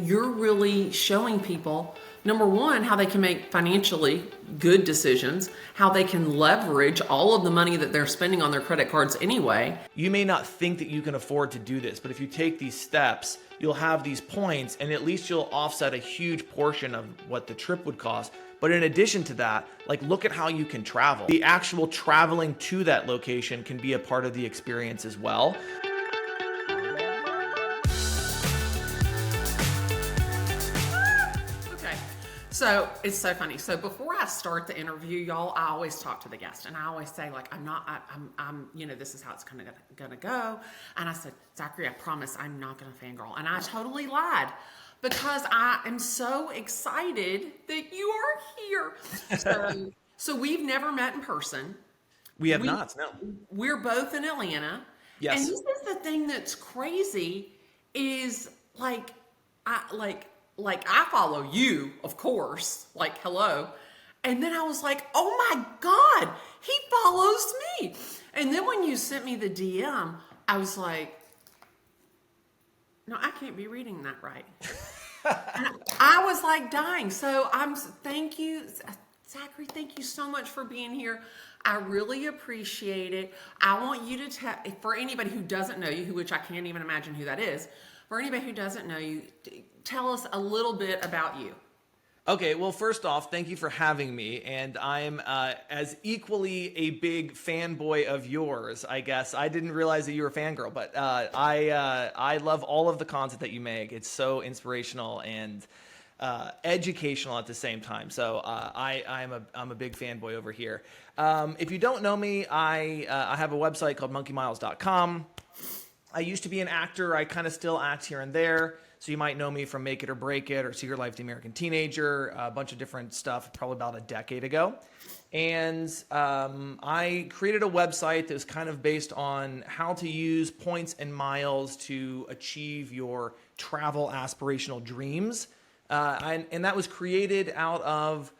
you're really showing people, number one, how they can make financially good decisions, how they can leverage all of the money that they're spending on their credit cards anyway. You may not think that you can afford to do this, but if you take these steps, you'll have these points and at least you'll offset a huge portion of what the trip would cost. But in addition to that, like, look at how you can travel. The actual traveling to that location can be a part of the experience as well. So it's so funny. So before I start the interview, y'all, I always talk to the guest and I always say, like, I'm, this is how it's kind of gonna go. And I said, Zachary, I promise I'm not gonna fangirl. And I totally lied because I am so excited that you are here. So we've never met in person. We have not, no. We're both in Atlanta. Yes. And this is the thing that's crazy is I follow you, of course, like, hello. And then I was like, oh my God, he follows me. And then when you sent me the DM, I was like, no, I can't be reading that right. And I was like dying. So thank you, Zachary, thank you so much for being here. I really appreciate it. I want you to tell, for anybody who doesn't know you, which I can't even imagine who that is, for anybody who doesn't know you, tell us a little bit about you. Okay, well, first off, thank you for having me, and I'm as equally a big fanboy of yours, I guess. I didn't realize that you were a fangirl, but I love all of the content that you make. It's so inspirational and educational at the same time. So I'm a big fanboy over here. If you don't know me, I have a website called monkeymiles.com. I used to be an actor. I kind of still act here and there. So you might know me from Make It or Break It or Secret Life of the American Teenager, a bunch of different stuff, probably about a decade ago. And I created a website that was kind of based on how to use points and miles to achieve your travel aspirational dreams. And that was created out of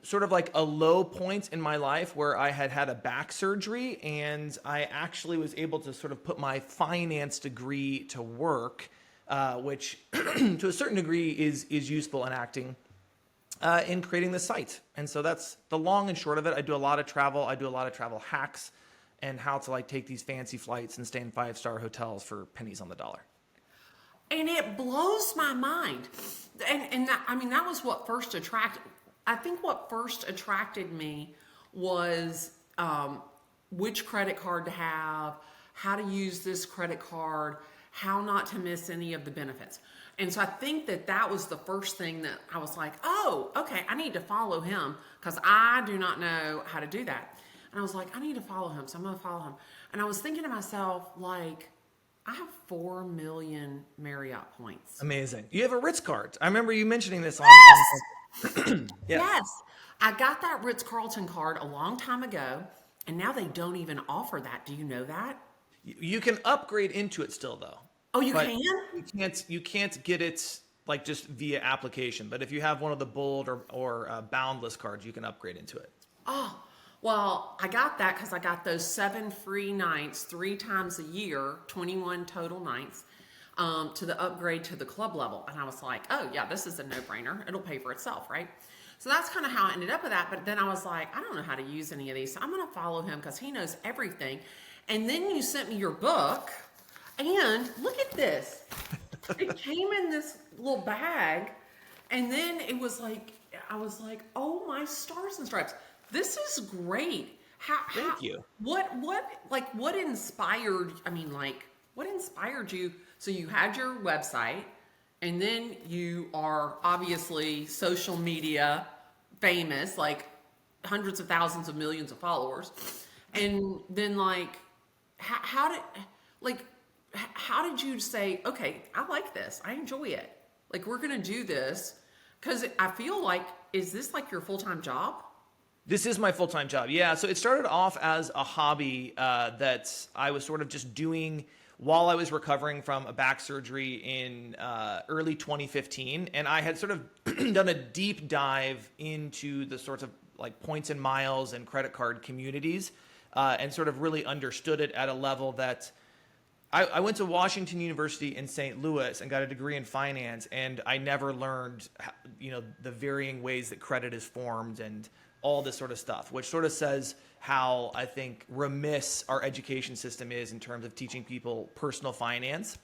sort of like a low point in my life where I had a back surgery, and I actually was able to sort of put my finance degree to work, which to a certain degree is useful in acting, in creating the site. And so that's the long and short of it. I do a lot of travel. I do a lot of travel hacks and how to, like, take these fancy flights and stay in 5-star hotels for pennies on the dollar. And it blows my mind. And that, I mean, that was what first attracted. I think what first attracted me was which credit card to have, how to use this credit card, how not to miss any of the benefits. And so I think that was the first thing that I was like, oh, okay, I need to follow him because I do not know how to do that. And I was like, I need to follow him, so I'm going to follow him. And I was thinking to myself, like, I have 4 million Marriott points. Amazing. You have a Ritz card. I remember you mentioning this on... Yes! Yes. I got that Ritz-Carlton card a long time ago, and now they don't even offer that. Do you know that? You can upgrade into it still, though. Oh, you can? You can't get it like just via application. But if you have one of the bold or boundless cards, you can upgrade into it. Oh, well, I got that because I got those 7 free nights 3 times a year, 21 total nights, to the upgrade to the club level. And I was like, oh, yeah, this is a no-brainer. It'll pay for itself, right? So that's kind of how I ended up with that. But then I was like, I don't know how to use any of these. So I'm going to follow him because he knows everything. And then you sent me your book. And look at this. It came in this little bag. And then it was like, I was like, oh, my stars and stripes. This is great. Thank you. What inspired, what inspired you? So you had your website, and then you are obviously social media famous, like hundreds of thousands of millions of followers. And then how did you say, okay, I like this. I enjoy it. Like, we're going to do this. Because I feel like, is this like your full-time job? This is my full-time job. Yeah. So it started off as a hobby that I was sort of just doing while I was recovering from a back surgery in early 2015. And I had sort of done a deep dive into the sorts of like points and miles and credit card communities, and sort of really understood it at a level that I went to Washington University in St. Louis and got a degree in finance, and I never learned, the varying ways that credit is formed and all this sort of stuff, which sort of says how I think remiss our education system is in terms of teaching people personal finance.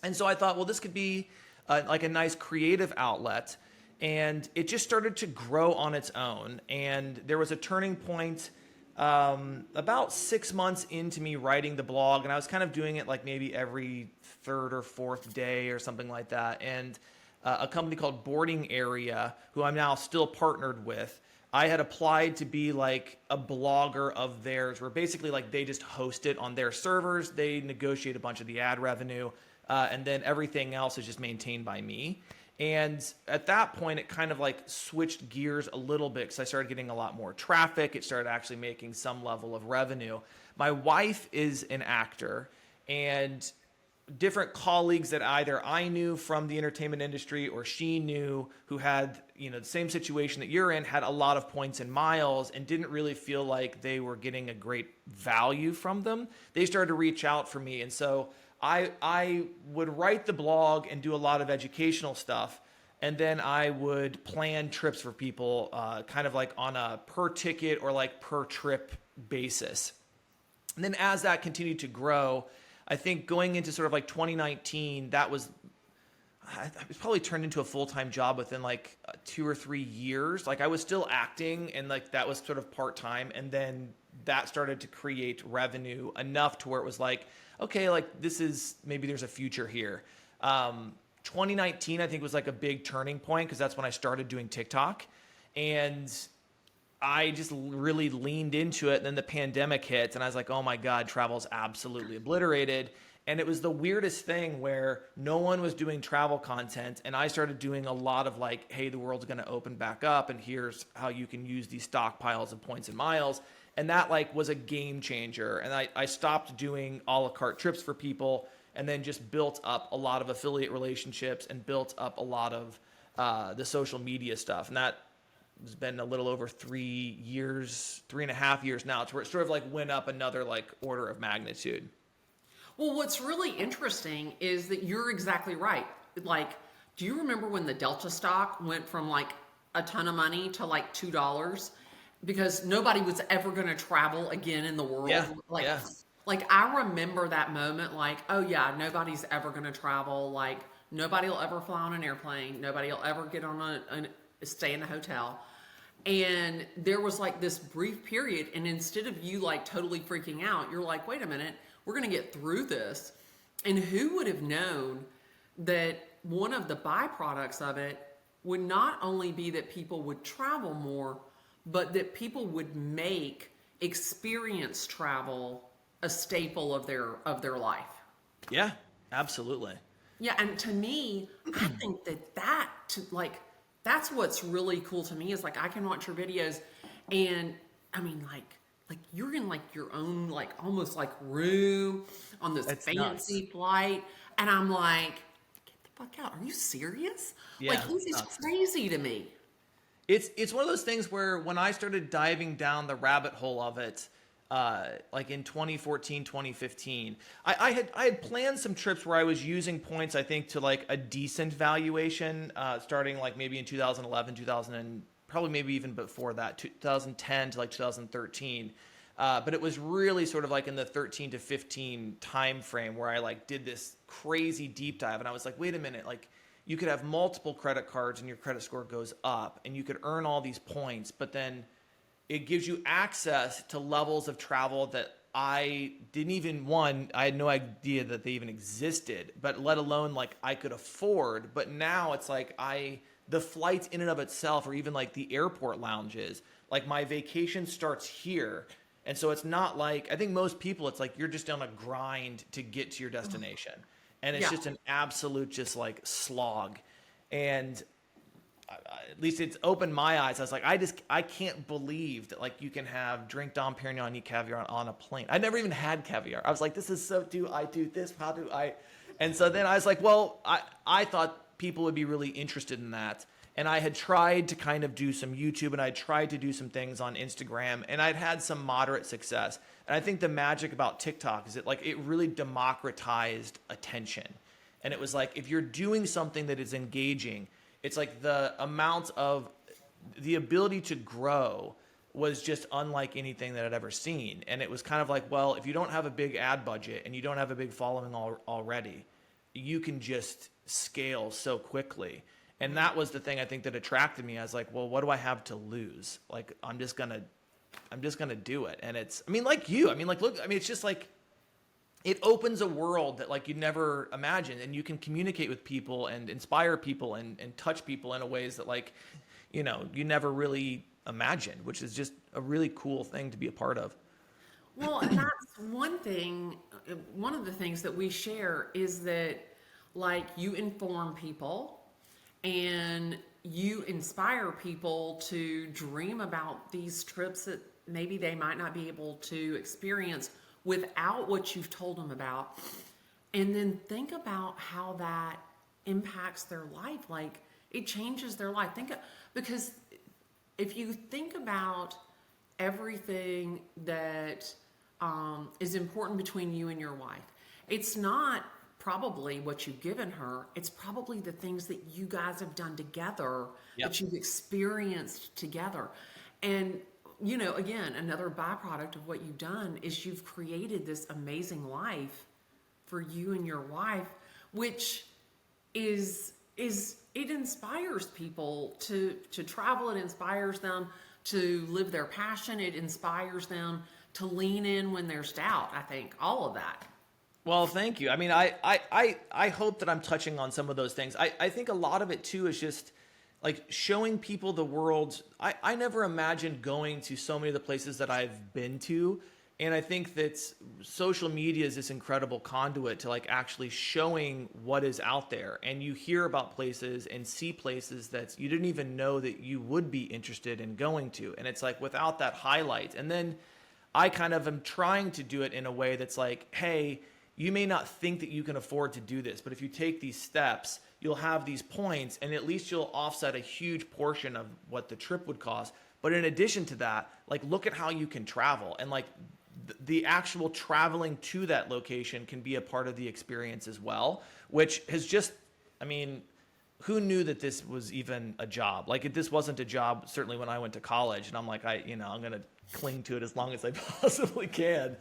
And so I thought, well, this could be like a nice creative outlet. And it just started to grow on its own. And there was a turning point about 6 months into me writing the blog. And I was kind of doing it like maybe every third or fourth day or something like that. And a company called Boarding Area, who I'm now still partnered with, I had applied to be like a blogger of theirs, where basically like they just host it on their servers. They negotiate a bunch of the ad revenue. And then everything else is just maintained by me. And at that point, it kind of like switched gears a little bit because I started getting a lot more traffic. It started actually making some level of revenue. My wife is an actor, and different colleagues that either I knew from the entertainment industry or she knew who had, the same situation that you're in, had a lot of points and miles and didn't really feel like they were getting a great value from them. They started to reach out for me. And so I would write the blog and do a lot of educational stuff, and then I would plan trips for people kind of like on a per ticket or like per trip basis. And then as that continued to grow, I think going into sort of like 2019, it was probably turned into a full-time job within like 2 or 3 years. Like I was still acting, and like that was sort of part-time, and then that started to create revenue enough to where it was like, okay, like maybe there's a future here. 2019, I think, was like a big turning point because that's when I started doing TikTok, and I just really leaned into it. And then the pandemic hit, and I was like, oh my God, travel's absolutely obliterated. And it was the weirdest thing where no one was doing travel content, and I started doing a lot of like, hey, the world's going to open back up, and here's how you can use these stockpiles of points and miles. And that like was a game changer. And I stopped doing a la carte trips for people, and then just built up a lot of affiliate relationships and built up a lot of the social media stuff. And that has been a little over 3 years, 3.5 years now, to where it sort of like went up another like order of magnitude. Well, what's really interesting is that you're exactly right. Like, do you remember when the Delta stock went from like a ton of money to like $2? Because nobody was ever going to travel again in the world. Yeah, like, yeah. like I remember that moment, like, oh yeah, nobody's ever going to travel. Like nobody will ever fly on an airplane. Nobody will ever get on stay in a hotel. And there was like this brief period. And instead of you like totally freaking out, you're like, wait a minute, we're going to get through this. And who would have known that one of the byproducts of it would not only be that people would travel more, but that people would make experience travel a staple of their life. Yeah, absolutely. Yeah, and to me, I think that's what's really cool to me is like I can watch your videos, and I mean like you're in like your own like almost like room on this That's fancy nuts. flight, and I'm like, get the fuck out! Are you serious? Yeah, Like this is nuts. crazy to me. It's one of those things where when I started diving down the rabbit hole of it, like in 2014, 2015, I had planned some trips where I was using points, I think, to like a decent valuation, starting like maybe in 2011, 2000, and probably maybe even before that, 2010 to like 2013. But it was really sort of like in the 13 to 15 time frame where I like did this crazy deep dive, and I was like, wait a minute, like you could have multiple credit cards and your credit score goes up, and you could earn all these points, but then it gives you access to levels of travel that I didn't even, I had no idea that they even existed, but let alone like I could afford. But now it's like the flights in and of itself, or even like the airport lounges, like my vacation starts here. And so it's not like, I think most people, it's like you're just on a grind to get to your destination. And it's just an absolute just like slog. And at least it's opened my eyes. I was like, I can't believe that like you can have drink Dom Perignon and eat caviar on a plane. I never even had caviar. I was like, this is so, do I do this? How do I? And so then I was like, well, I thought people would be really interested in that. And I had tried to kind of do some YouTube, and I tried to do some things on Instagram, and I'd had some moderate success. And I think the magic about TikTok is that like it really democratized attention. And it was like, if you're doing something that is engaging, it's like the amount of the ability to grow was just unlike anything that I'd ever seen. And it was kind of like, well, if you don't have a big ad budget and you don't have a big following already, you can just scale so quickly. And that was the thing I think that attracted me. I was like, well, what do I have to lose? Like, I'm just gonna do it. And it's, I mean, like you, I mean, like, look, I mean, it's just like, it opens a world that like you'd never imagined, and you can communicate with people and inspire people and touch people in a ways that like, you know, you never really imagined, which is just a really cool thing to be a part of. Well, and that's one thing, one of the things that we share is that like you inform people and you inspire people to dream about these trips that maybe they might not be able to experience without what you've told them about. And then think about how that impacts their life. Like it changes their life. Because if you think about everything that is important between you and your wife, it's not probably what you've given her. It's probably the things that you guys have done together, Yep. that you've experienced together. And, you know, again, another byproduct of what you've done is you've created this amazing life for you and your wife, which is it inspires people to travel. It inspires them to live their passion. It inspires them to lean in when there's doubt. I think all of that. Well, thank you. I mean, I hope that I'm touching on some of those things. I think a lot of it too is just like showing people the world. I never imagined going to so many of the places that I've been to. And I think that social media is this incredible conduit to like actually showing what is out there. And you hear about places and see places that you didn't even know that you would be interested in going to. And it's like without that highlight. And then I kind of am trying to do it in a way that's like, hey, you may not think that you can afford to do this, but if you take these steps, you'll have these points and at least you'll offset a huge portion of what the trip would cost. But in addition to that, like look at how you can travel, and like the actual traveling to that location can be a part of the experience as well, which has just, I mean, who knew that this was even a job? Like this wasn't a job, certainly when I went to college, and I'm like, I'm going to cling to it as long as I possibly can.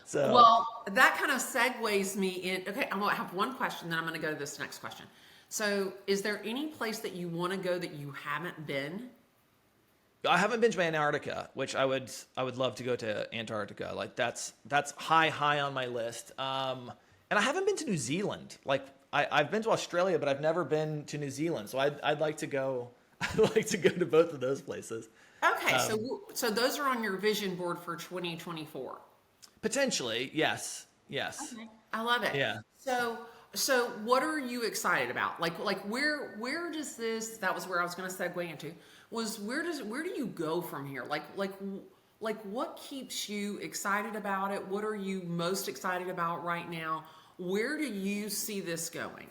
So, Well, that kind of segues me in. Okay, I'm going to have one question, then I'm going to go to this next question. So, is there any place that you want to go that you haven't been? I haven't been to Antarctica, which I would love to go to Antarctica. Like that's high on my list. And I haven't been to New Zealand. Like I've been to Australia, but I've never been to New Zealand. So I'd like to go. I'd like to go to both of those places. Okay, so those are on your vision board for 2024. Potentially, yes. Okay, I love it. Yeah. So what are you excited about? Like where does this? That was where I was going to segue into. Was where do you go from here? Like what keeps you excited about it? What are you most excited about right now? Where do you see this going?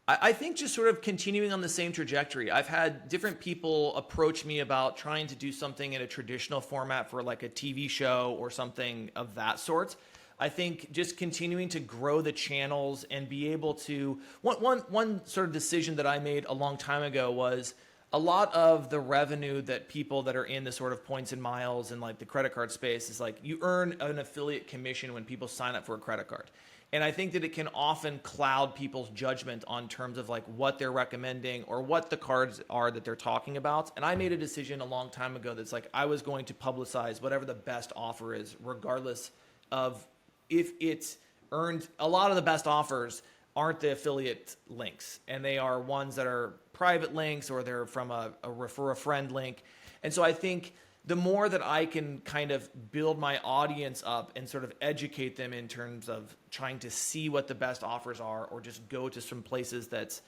I think just sort of continuing on the same trajectory. I've had different people approach me about trying to do something in a traditional format for like a TV show or something of that sort. I think just continuing to grow the channels and be able to, one sort of decision that I made a long time ago was a lot of the revenue that people that are in the sort of points and miles and like the credit card space is like you earn an affiliate commission when people sign up for a credit card. And I think that it can often cloud people's judgment on terms of like what they're recommending or what the cards are that they're talking about. And I made a decision a long time ago that's like I was going to publicize whatever the best offer is, regardless of if it's earned. A lot of the best offers aren't the affiliate links, and they are ones that are private links or they're from a refer a friend link. And so I think the more that I can kind of build my audience up and sort of educate them in terms of trying to see what the best offers are, or just go to some places that's,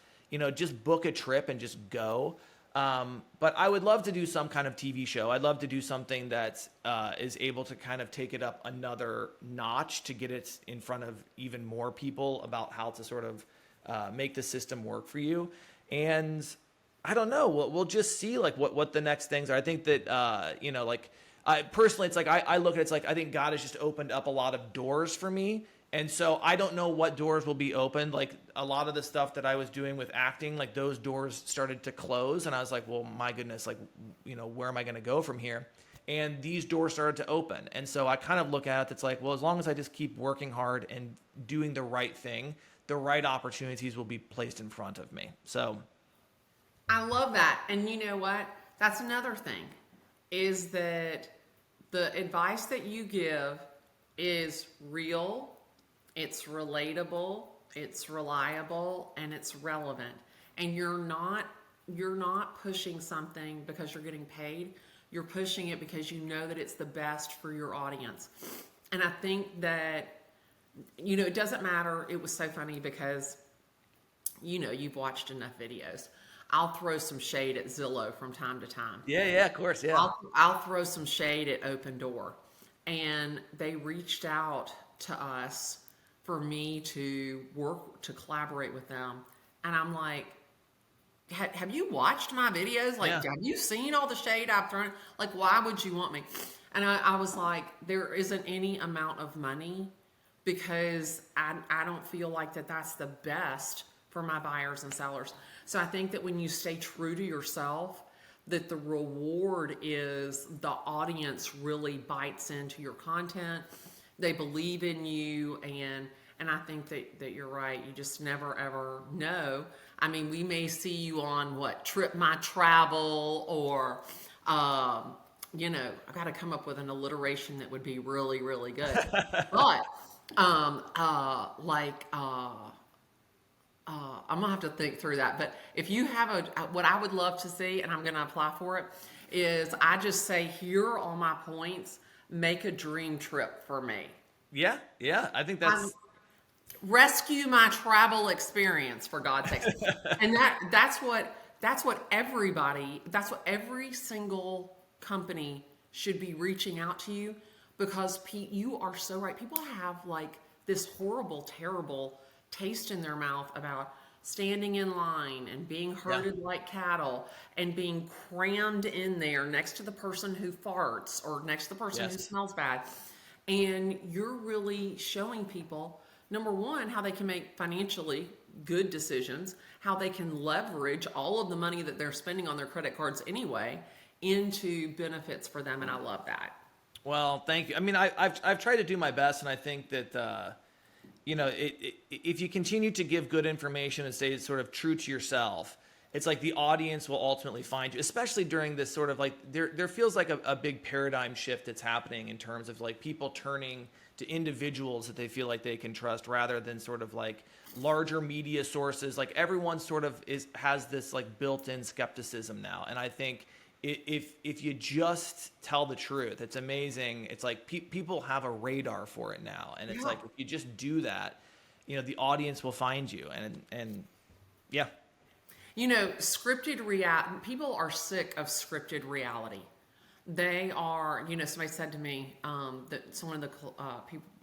just book a trip and just go. But I would love to do some kind of TV show. I'd love to do something that is able to kind of take it up another notch to get it in front of even more people about how to sort of make the system work for you. And I don't know. We'll just see like what the next things are. I think that like I personally, it's like I look at it, it's like I think God has just opened up a lot of doors for me, and so I don't know what doors will be opened. Like a lot of the stuff that I was doing with acting, like those doors started to close, and I was like, well, my goodness, like where am I going to go from here? And these doors started to open, and so I kind of look at it. It's like, well, as long as I just keep working hard and doing the right thing, the right opportunities will be placed in front of me. So. I love that. And you know what? That's another thing, is that the advice that you give is real, it's relatable, it's reliable, and it's relevant. And you're not pushing something because you're getting paid. You're pushing it because you know that it's the best for your audience. And I think that, it doesn't matter. It was so funny because, you've watched enough videos. I'll throw some shade at Zillow from time to time. Yeah, of course, yeah. I'll throw some shade at Open Door. And they reached out to us for me to collaborate with them. And I'm like, have you watched my videos? Like, have you seen all the shade I've thrown? Like, why would you want me? And I was like, there isn't any amount of money, because I don't feel like that's the best for my buyers and sellers. So I think that when you stay true to yourself, that the reward is the audience really bites into your content. They believe in you, and I think that you're right. You just never ever know. I mean, we may see you on Trip My Travel, or I got to come up with an alliteration that would be really, really good. But I'm gonna have to think through that. But if you have what I would love to see, and I'm gonna apply for it, is I just say, here are all my points. Make a dream trip for me. Yeah. I think that's rescue my travel experience, for God's sake. And that's what every single company should be reaching out to you, because you are so right. People have like this horrible, terrible taste in their mouth about standing in line and being herded like cattle and being crammed in there next to the person who farts or next to the person who smells bad. And you're really showing people, number one, how they can make financially good decisions, how they can leverage all of the money that they're spending on their credit cards anyway into benefits for them. And I love that. Well, thank you. I mean, I've tried to do my best, and I think that if you continue to give good information and stay sort of true to yourself, it's like the audience will ultimately find you, especially during this sort of like, there feels like a big paradigm shift that's happening in terms of like people turning to individuals that they feel like they can trust, rather than sort of like larger media sources. Like everyone sort of has this like built-in skepticism now. And I think if you just tell the truth, it's amazing. It's like people have a radar for it now, and it's like if you just do that, the audience will find you, and yeah. Scripted reality. People are sick of scripted reality. They are. Somebody said to me that one of the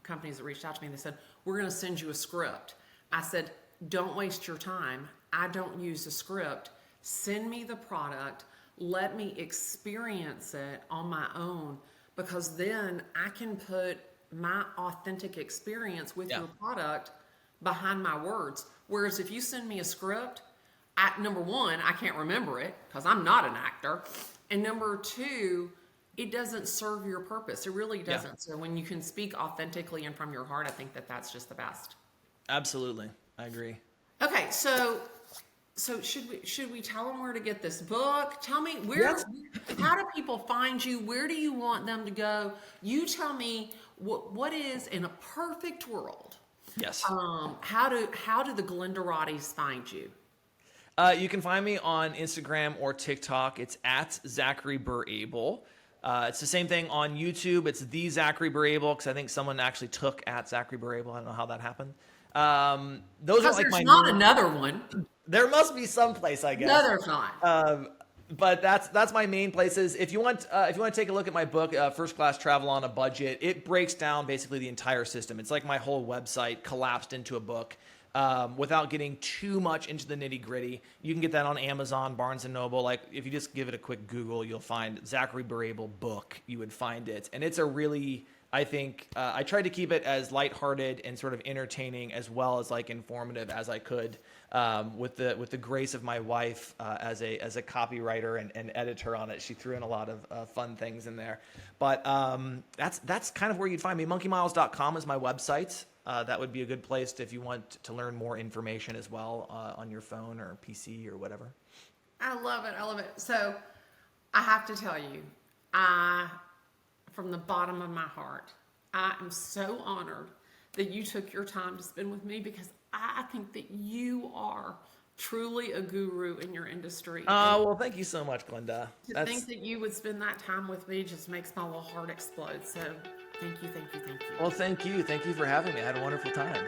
companies that reached out to me, they said, "We're going to send you a script." I said, "Don't waste your time. I don't use a script. Send me the product. Let me experience it on my own, because then I can put my authentic experience with your product behind my words." Whereas if you send me a script, number one, I can't remember it because I'm not an actor. And number two, it doesn't serve your purpose. It really doesn't. Yeah. So when you can speak authentically and from your heart, I think that's just the best. Absolutely. I agree. Okay. So should we tell them where to get this book? Tell me how do people find you? Where do you want them to go? You tell me what is, in a perfect world. Yes. How do the Glendaratis find you? You can find me on Instagram or TikTok. It's at Zachary Burr Abel. It's the same thing on YouTube. It's the Zachary Burr Abel, because I think someone actually took at Zachary Burr Abel. I don't know how that happened. Those are like there's not another one. There must be some place, I guess. No, there's not. But that's my main places. If you want to take a look at my book, First Class Travel on a Budget, it breaks down basically the entire system. It's like my whole website collapsed into a book. without getting too much into the nitty gritty. You can get that on Amazon, Barnes and Noble. Like if you just give it a quick Google, you'll find Zachary Burr Abel book. You would find it, and it's a really, I think, I tried to keep it as lighthearted and sort of entertaining as well as like informative as I could, with the grace of my wife as a copywriter and editor on it. She threw in a lot of fun things in there, but that's kind of where you'd find me. monkeymiles.com is my website. That would be a good place if you want to learn more information as well on your phone or PC or whatever. I love it. I love it. So I have to tell you, from the bottom of my heart, I am so honored that you took your time to spend with me, because I think that you are truly a guru in your industry. Well, thank you so much, Glennda. To think that you would spend that time with me just makes my little heart explode. So thank you, thank you, thank you. Well, thank you. Thank you for having me. I had a wonderful time.